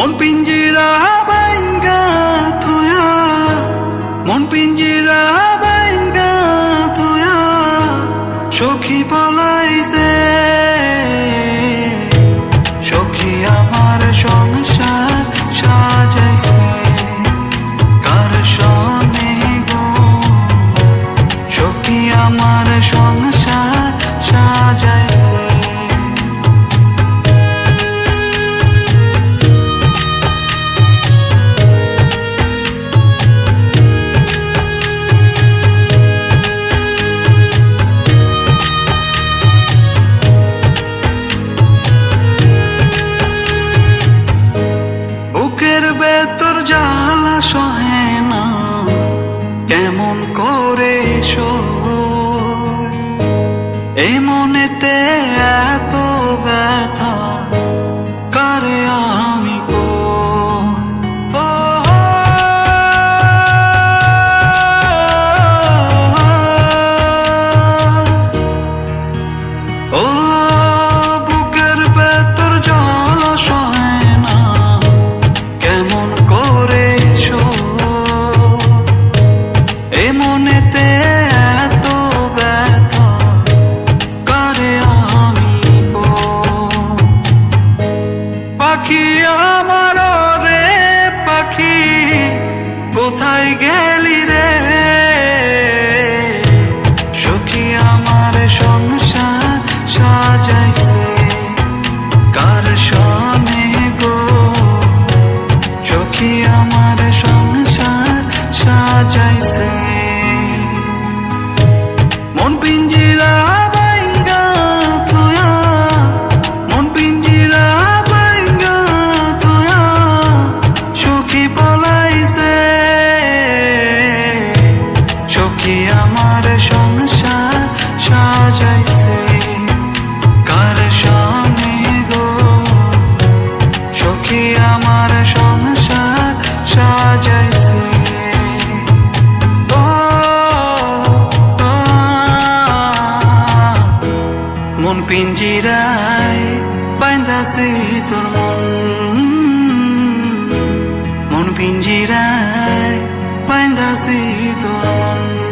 মন পিঞ্জিরা বাইঙ্গা তুয়া, মন পিঞ্জিরা বাইঙ্গা তুয়া, সখী পলাইছে। সখী আমার সংসার সাজাইছে কার সনে গো, সখী আমার সংসার সাজাইছে। বুকের ভেতর জ্বালা সহে না, কেমন করে সই, এই মনেতে এত ব্যথা কারে আমি ও বুকের ভেতর জ্বালা সহে না, কেমন করে এ মনেতে এত ব্যথা কারে আমি পাখি আমার রে পাখি কোথায় গেলি রে, সখী আমার সংসার সাজাইছে কার সনে গো, সখী আমার সংসার সাজাইছে। মন পিঞ্জিরা বাইঙ্গা তুয়া, মন পিঞ্জিরা বাইঙ্গা তুয়া, সখী পলাইছে। সখী আমার সংসার সাজাইছে কার সনে গো, সখী আমার সংসার সাজাইছে। মন পিঞ্জিরায় বাইন্দাছি তোর মন, মন পিঞ্জিরায় বাইন্দাছি তোর মন।